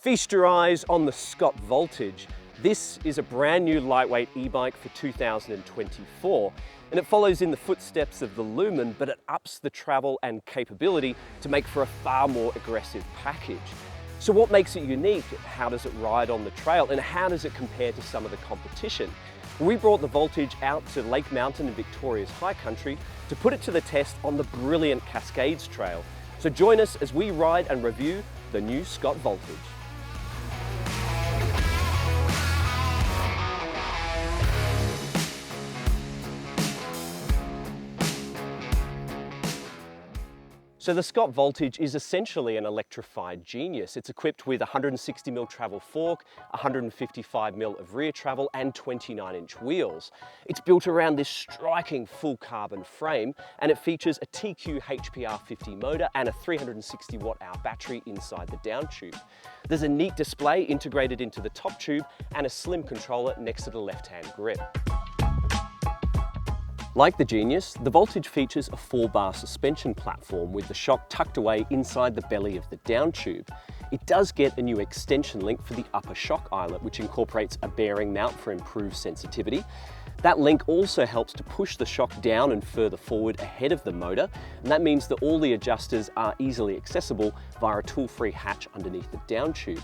Feast your eyes on the Scott Voltage. This is a brand new lightweight e-bike for 2024, and it follows in the footsteps of the Lumen, but it ups the travel and capability to make for a far more aggressive package. So what makes it unique? How does it ride on the trail? And how does it compare to some of the competition? We brought the Voltage out to Lake Mountain in Victoria's high country to put it to the test on the brilliant Cascades Trail. So join us as we ride and review the new Scott Voltage. So the Scott Voltage is essentially an electrified genius. It's equipped with 160mm travel fork, 155mm of rear travel and 29-inch wheels. It's built around this striking full carbon frame, and it features a TQ HPR50 motor and a 360 watt-hour battery inside the down tube. There's a neat display integrated into the top tube and a slim controller next to the left-hand grip. Like the Genius, the Voltage features a 4-bar suspension platform with the shock tucked away inside the belly of the down tube. It does get a new extension link for the upper shock eyelet, which incorporates a bearing mount for improved sensitivity. That link also helps to push the shock down and further forward ahead of the motor, and that means that all the adjusters are easily accessible via a tool-free hatch underneath the down tube.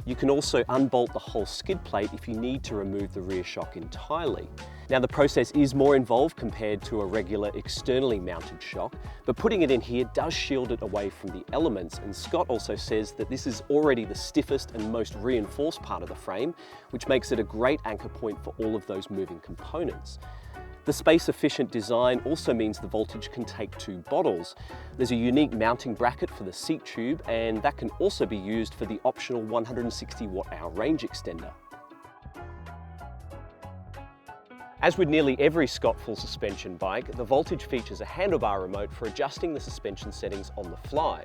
You can also unbolt the whole skid plate if you need to remove the rear shock entirely. Now the process is more involved compared to a regular externally mounted shock, but putting it in here does shield it away from the elements, and Scott also says that this is already the stiffest and most reinforced part of the frame, which makes it a great anchor point for all of those moving components. The space-efficient design also means the Voltage can take 2 bottles. There's a unique mounting bracket for the seat tube, and that can also be used for the optional 160 watt-hour range extender. As with nearly every Scott full suspension bike, the Voltage features a handlebar remote for adjusting the suspension settings on the fly.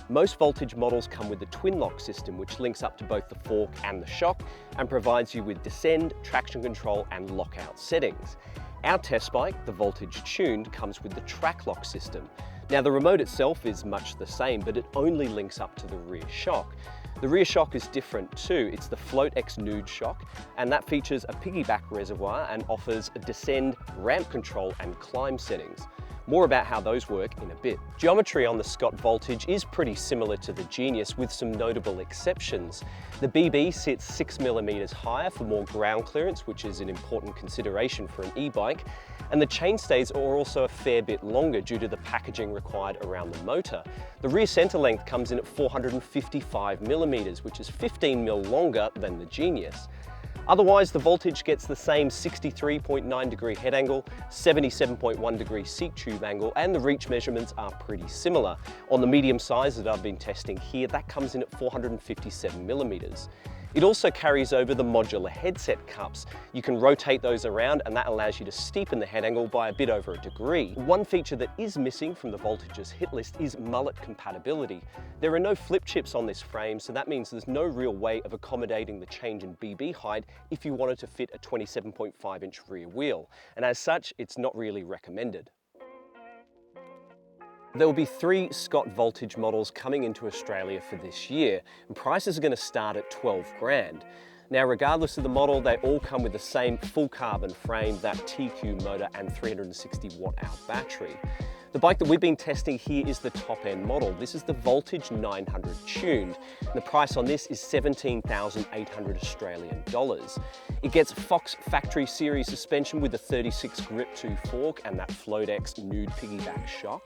Most Voltage models come with the twin lock system, which links up to both the fork and the shock and provides you with descend, traction control and lockout settings. Our test bike, the Voltage Tuned, comes with the track lock system. Now the remote itself is much the same, but it only links up to the rear shock. The rear shock is different too. It's the Float X Nude shock, and that features a piggyback reservoir and offers a descend, ramp control and climb settings. More about how those work in a bit. Geometry on the Scott Voltage is pretty similar to the Genius, with some notable exceptions. The BB sits 6mm higher for more ground clearance, which is an important consideration for an e-bike, and the chainstays are also a fair bit longer due to the packaging required around the motor. The rear center length comes in at 455mm, which is 15mm longer than the Genius. Otherwise, the Voltage gets the same 63.9 degree head angle, 77.1 degree seat tube angle, and the reach measurements are pretty similar. On the medium size that I've been testing here, that comes in at 457mm. It also carries over the modular headset cups. You can rotate those around, and that allows you to steepen the head angle by a bit over a degree. One feature that is missing from the Voltage's hit list is mullet compatibility. There are no flip chips on this frame, so that means there's no real way of accommodating the change in BB height if you wanted to fit a 27.5-inch rear wheel, and as such, it's not really recommended. There will be 3 Scott Voltage models coming into Australia for this year, and prices are going to start at 12 grand. Now, regardless of the model, they all come with the same full carbon frame, that TQ motor and 360 watt-hour battery. The bike that we've been testing here is the top-end model. This is the Voltage 900 Tuned. The price on this is 17,800 Australian dollars. It gets Fox factory series suspension with the 36 Grip 2 fork and that Float X Nude piggyback shock.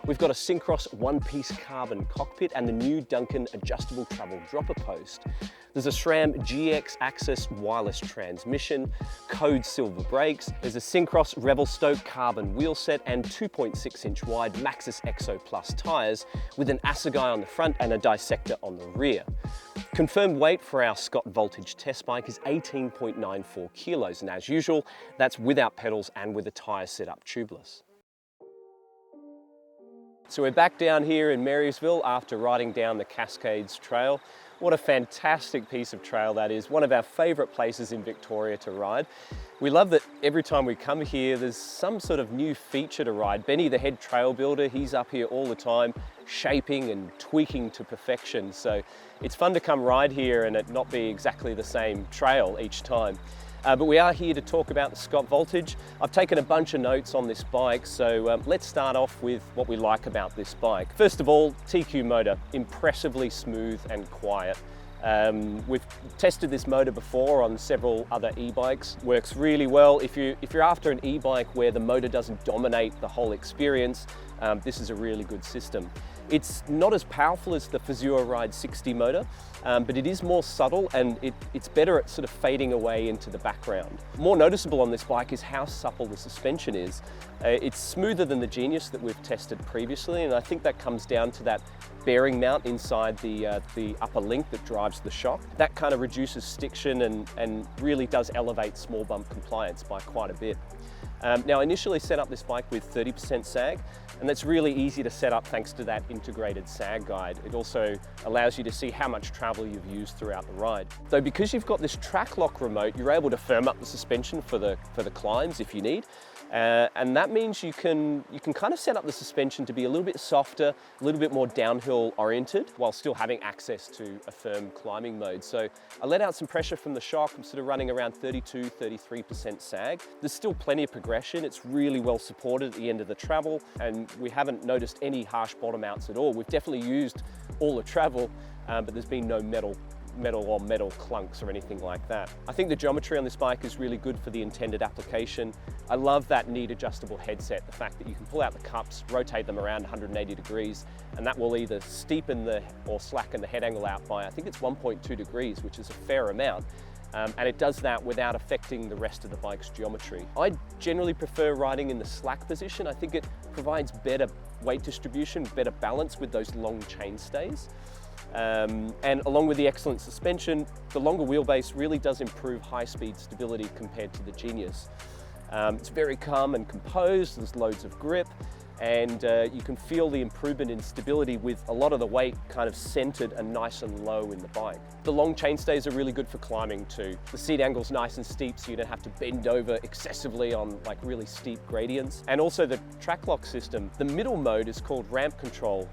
We've got a Syncross one-piece carbon cockpit and the new Duncan adjustable travel dropper post. There's a SRAM GX Access wireless transmission, Code silver brakes. There's a Syncross Revelstoke carbon wheel set and 2.6-inch wide Maxxis Exo Plus tyres with an Assegai on the front and a dissector on the rear. Confirmed weight for our Scott Voltage test bike is 18.94 kilos, and as usual, that's without pedals and with the tyre set up tubeless. So we're back down here in Marysville after riding down the Cascades Trail. What a fantastic piece of trail that is. One of our favourite places in Victoria to ride. We love that every time we come here, there's some sort of new feature to ride. Benny, the head trail builder, he's up here all the time, shaping and tweaking to perfection. So it's fun to come ride here and it not be exactly the same trail each time. But we are here to talk about the Scott Voltage. I've taken a bunch of notes on this bike, so let's start off with what we like about this bike. First of all, TQ motor, impressively smooth and quiet. We've tested this motor before on several other e-bikes. Works really well. If you're after an e-bike where the motor doesn't dominate the whole experience, this is a really good system. It's not as powerful as the Fazua Ride 60 motor, but it is more subtle and it's better at sort of fading away into the background. More noticeable on this bike is how supple the suspension is. It's smoother than the Genius that we've tested previously, and I think that comes down to that bearing mount inside the upper link that drives the shock. That kind of reduces stiction and really does elevate small bump compliance by quite a bit. Now, I initially set up this bike with 30% sag, and that's really easy to set up thanks to that integrated sag guide. It also allows you to see how much travel you've used throughout the ride. Though because you've got this track lock remote, you're able to firm up the suspension for the climbs if you need. And that means you can kind of set up the suspension to be a little bit softer, a little bit more downhill oriented, while still having access to a firm climbing mode. So I let out some pressure from the shock. I'm sort of running around 33% sag. There's still plenty of progression. It's really well supported at the end of the travel, and we haven't noticed any harsh bottom outs at all. We've definitely used all the travel, but there's been no metal clunks or anything like that. I think the geometry on this bike is really good for the intended application. I love that neat adjustable headset, the fact that you can pull out the cups, rotate them around 180 degrees, and that will either steepen or slacken the head angle out by, I think it's 1.2 degrees, which is a fair amount. And it does that without affecting the rest of the bike's geometry. I generally prefer riding in the slack position. I think it provides better weight distribution, better balance with those long chainstays. And along with the excellent suspension, the longer wheelbase really does improve high-speed stability compared to the Genius. It's very calm and composed, there's loads of grip, and you can feel the improvement in stability with a lot of the weight kind of centered and nice and low in the bike. The long chainstays are really good for climbing too. The seat angle's nice and steep, so you don't have to bend over excessively on like really steep gradients. And also the track lock system. The middle mode is called ramp control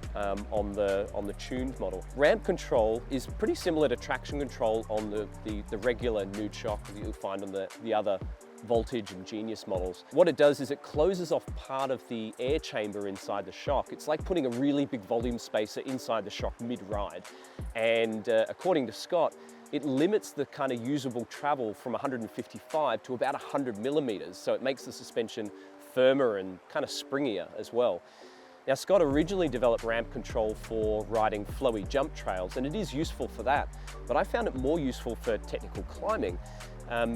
on the tuned model. Ramp control is pretty similar to traction control on the regular nude shock that you'll find on the other Voltage and Genius models. What it does is it closes off part of the air chamber inside the shock. It's like putting a really big volume spacer inside the shock mid-ride. And according to Scott, it limits the kind of usable travel from 155 to about 100 millimeters. So it makes the suspension firmer and kind of springier as well. Now, Scott originally developed ramp control for riding flowy jump trails, and it is useful for that. But I found it more useful for technical climbing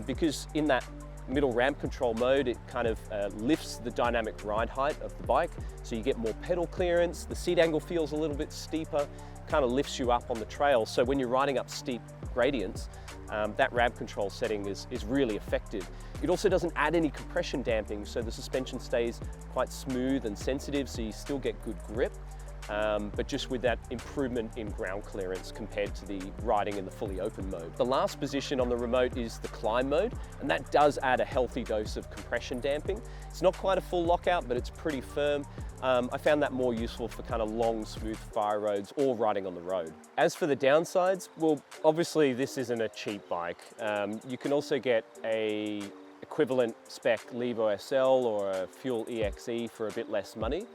because in that middle ramp control mode, it kind of lifts the dynamic ride height of the bike, so you get more pedal clearance, the seat angle feels a little bit steeper, kind of lifts you up on the trail, so when you're riding up steep gradients, that ramp control setting is really effective. It also doesn't add any compression damping, so the suspension stays quite smooth and sensitive, so you still get good grip. But just with that improvement in ground clearance compared to the riding in the fully open mode. The last position on the remote is the climb mode, and that does add a healthy dose of compression damping. It's not quite a full lockout, but it's pretty firm. I found that more useful for kind of long, smooth fire roads or riding on the road. As for the downsides, well, obviously this isn't a cheap bike. You can also get a equivalent spec Levo SL or a Fuel EXE for a bit less money.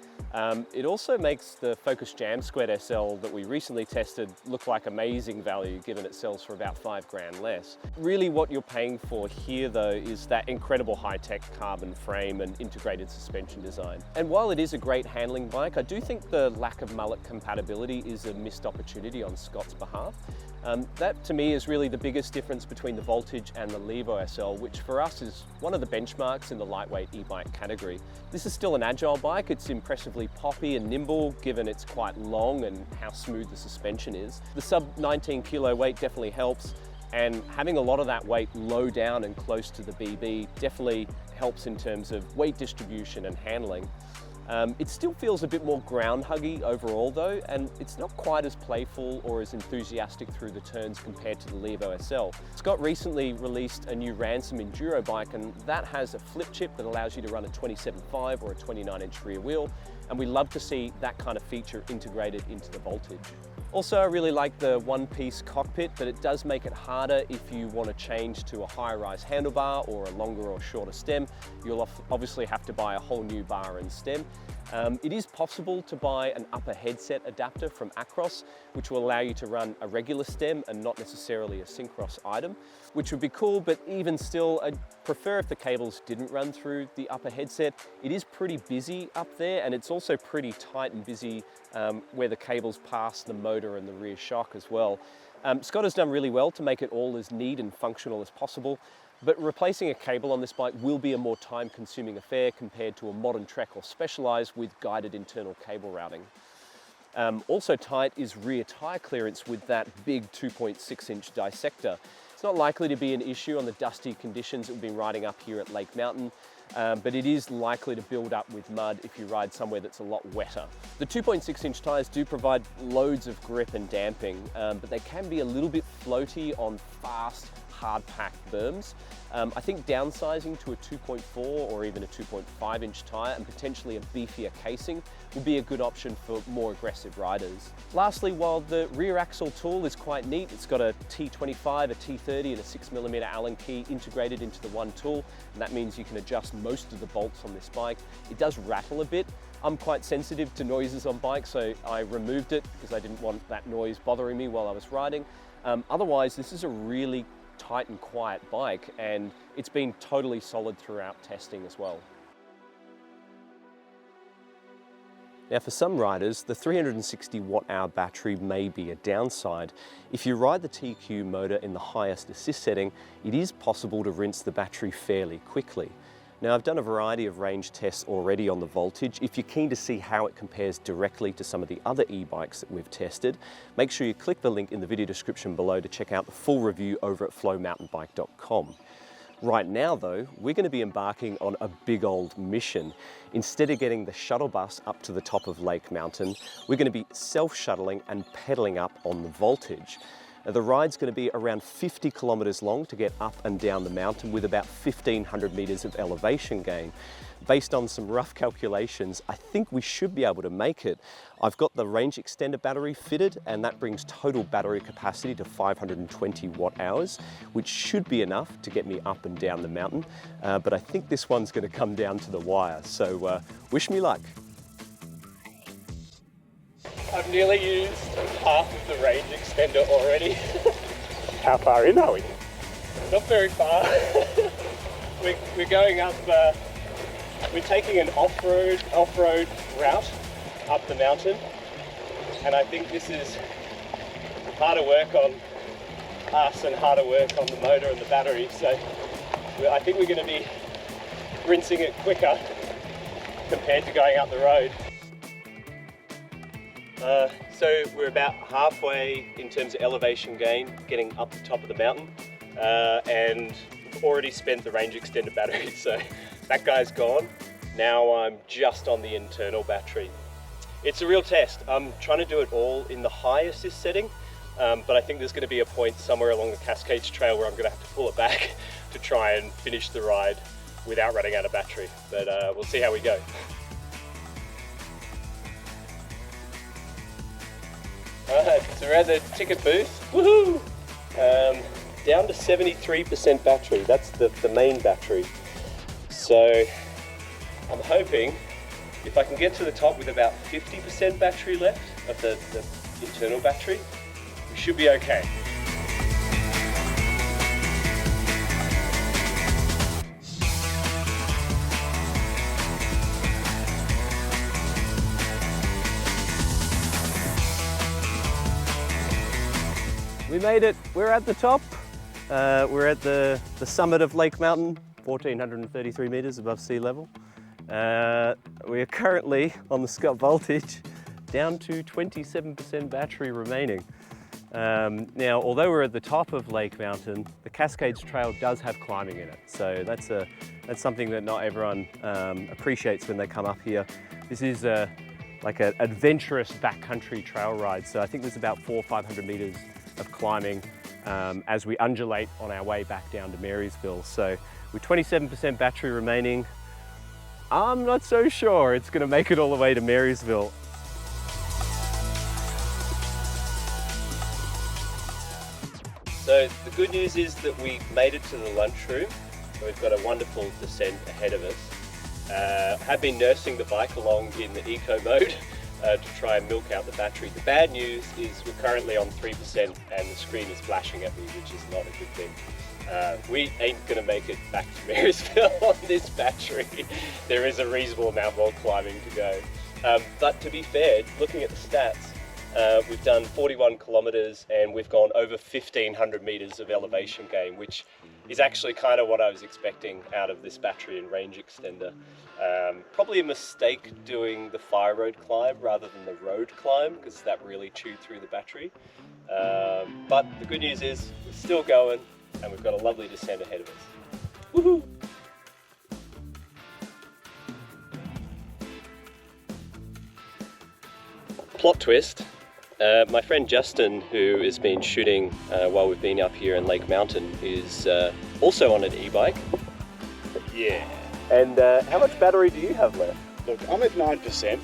It also makes the Focus Jam Squared SL that we recently tested look like amazing value, given it sells for about $5 less. Really what you're paying for here though is that incredible high-tech carbon frame and integrated suspension design. And while it is a great handling bike, I do think the lack of mullet compatibility is a missed opportunity on Scott's behalf. That to me is really the biggest difference between the Voltage and the Levo SL, which for us is one of the benchmarks in the lightweight e-bike category. This is still an agile bike. It's impressively poppy and nimble given it's quite long and how smooth the suspension is. The sub 19 kilo weight definitely helps, and having a lot of that weight low down and close to the BB definitely helps in terms of weight distribution and handling. It still feels a bit more ground huggy overall though, and it's not quite as playful or as enthusiastic through the turns compared to the Levo SL. Scott recently released a new Ransom Enduro bike, and that has a flip chip that allows you to run a 27.5 or a 29-inch rear wheel, and we love to see that kind of feature integrated into the Voltage. Also, I really like the one-piece cockpit, but it does make it harder if you want to change to a high-rise handlebar or a longer or shorter stem. You'll obviously have to buy a whole new bar and stem. It is possible to buy an upper headset adapter from Acros, which will allow you to run a regular stem and not necessarily a Syncros item, which would be cool, but even still, I'd prefer if the cables didn't run through the upper headset. It is pretty busy up there, and it's also pretty tight and busy where the cables pass the motor and the rear shock as well. Scott has done really well to make it all as neat and functional as possible, but replacing a cable on this bike will be a more time-consuming affair compared to a modern Trek or Specialized with guided internal cable routing. Also tight is rear tyre clearance with that big 2.6-inch dissector. It's not likely to be an issue on the dusty conditions that we've been riding up here at Lake Mountain, but it is likely to build up with mud if you ride somewhere that's a lot wetter. The 2.6-inch tyres do provide loads of grip and damping, but they can be a little bit floaty on fast, hard-packed berms. I think downsizing to a 2.4 or even a 2.5-inch tyre and potentially a beefier casing would be a good option for more aggressive riders. Lastly, while the rear axle tool is quite neat, it's got a T25, a T30 and a 6mm Allen key integrated into the one tool, and that means you can adjust most of the bolts on this bike. It does rattle a bit. I'm quite sensitive to noises on bikes, so I removed it because I didn't want that noise bothering me while I was riding. Otherwise, this is a really tight and quiet bike, and it's been totally solid throughout testing as well. Now, for some riders, the 360 watt-hour battery may be a downside. If you ride the TQ motor in the highest assist setting, it is possible to rinse the battery fairly quickly. Now, I've done a variety of range tests already on the Voltage. If you're keen to see how it compares directly to some of the other e-bikes that we've tested, make sure you click the link in the video description below to check out the full review over at flowmountainbike.com. Right now though, we're going to be embarking on a big old mission. Instead of getting the shuttle bus up to the top of Lake Mountain, we're going to be self-shuttling and pedaling up on the Voltage. Now, the ride's going to be around 50 kilometres long to get up and down the mountain with about 1,500 metres of elevation gain. Based on some rough calculations, I think we should be able to make it. I've got the range extender battery fitted, and that brings total battery capacity to 520 watt hours, which should be enough to get me up and down the mountain. But I think this one's going to come down to the wire, so wish me luck. I've nearly used half of the range extender already. How far in are we? Not very far. We're going up, we're taking an off-road route up the mountain, and I think this is harder work on us and harder work on the motor and the battery, so I think we're going to be rinsing it quicker compared to going up the road. So we're about halfway in terms of elevation gain, getting up the top of the mountain, and we've already spent the range extender battery, so that guy's gone. Now I'm just on the internal battery. It's a real test. I'm trying to do it all in the high assist setting, but I think there's going to be a point somewhere along the Cascades Trail where I'm going to have to pull it back to try and finish the ride without running out of battery, but we'll see how we go. Alright, so we're at the ticket booth. Woohoo! Down to 73% battery. That's the main battery. So I'm hoping if I can get to the top with about 50% battery left of the internal battery, we should be okay. We made it. We're at the top. We're at the summit of Lake Mountain, 1,433 metres above sea level. We are currently on the Scott Voltage, down to 27% battery remaining. Now, although we're at the top of Lake Mountain, the Cascades Trail does have climbing in it. So that's something that not everyone appreciates when they come up here. This is like an adventurous backcountry trail ride. So I think there's about 400 or 500 meters of climbing as we undulate on our way back down to Marysville. So with 27% battery remaining, I'm not so sure it's gonna make it all the way to Marysville. So the good news is that we made it to the lunchroom. We've got a wonderful descent ahead of us. Have been nursing the bike along in the eco mode to try and milk out the battery. The bad news is we're currently on 3% and the screen is flashing at me, which is not a good thing. We ain't gonna make it back to Marysville on this battery. There is a reasonable amount more climbing to go. But to be fair, looking at the stats, we've done 41 kilometers and we've gone over 1,500 meters of elevation gain, which is actually kind of what I was expecting out of this battery and range extender. Probably a mistake doing the fire road climb rather than the road climb, because that really chewed through the battery. But the good news is we're still going and we've got a lovely descent ahead of us. Woohoo! Plot twist. My friend Justin, who has been shooting while we've been up here in Lake Mountain, is also on an e-bike. Yeah. And how much battery do you have left? Look, I'm at 9%.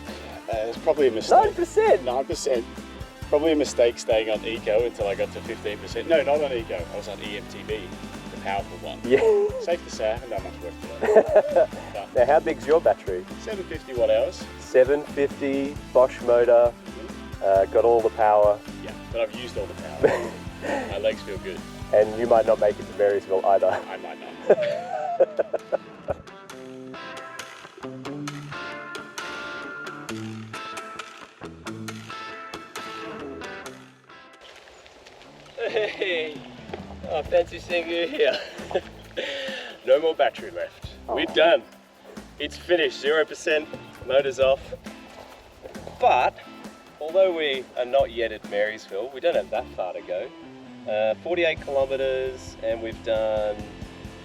It's probably a mistake. 9%? 9%. Probably a mistake staying on eco until I got to 15%. No, not on eco. I was on EMTB, the powerful one. Yeah. Safe to say I haven't done much work for that. Now, how big's your battery? 750 watt hours. 750, Bosch motor, got all the power. Yeah, but I've used all the power. My legs feel good. And you might not make it to Marysville either. I might not. Hey, oh, fancy seeing you here. No more battery left. We're done. It's finished, 0%, motor's off. But, although we are not yet at Marysville, we don't have that far to go. 48 kilometers and we've done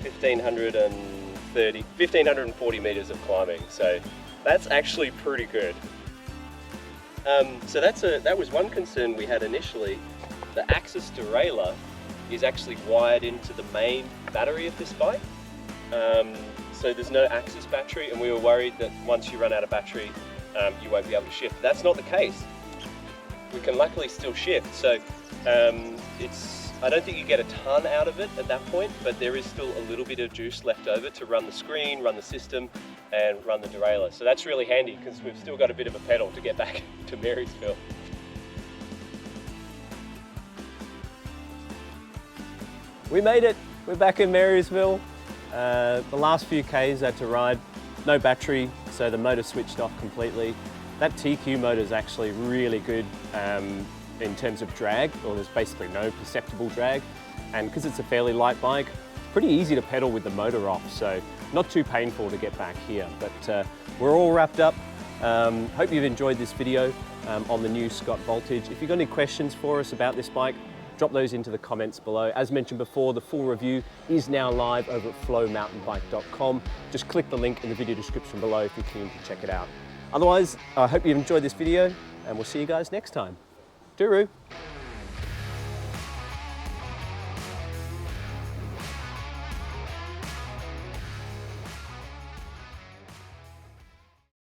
1,540 meters of climbing. So that's actually pretty good. So that was one concern we had initially. The Axis derailleur is actually wired into the main battery of this bike. So there's no Axis battery, and we were worried that once you run out of battery, you won't be able to shift. That's not the case. We can luckily still shift. So I don't think you get a ton out of it at that point, but there is still a little bit of juice left over to run the screen, run the system, and run the derailleur. So that's really handy because we've still got a bit of a pedal to get back to Marysville. We made it, we're back in Marysville. The last few Ks I had to ride, no battery, so the motor switched off completely. That TQ motor is actually really good in terms of drag, or there's basically no perceptible drag. And because it's a fairly light bike, it's pretty easy to pedal with the motor off, so not too painful to get back here. But we're all wrapped up. Hope you've enjoyed this video on the new Scott Voltage. If you've got any questions for us about this bike, drop those into the comments below. As mentioned before, the full review is now live over at flowmountainbike.com. Just click the link in the video description below if you're keen to check it out. Otherwise, I hope you've enjoyed this video and we'll see you guys next time. Dooroo!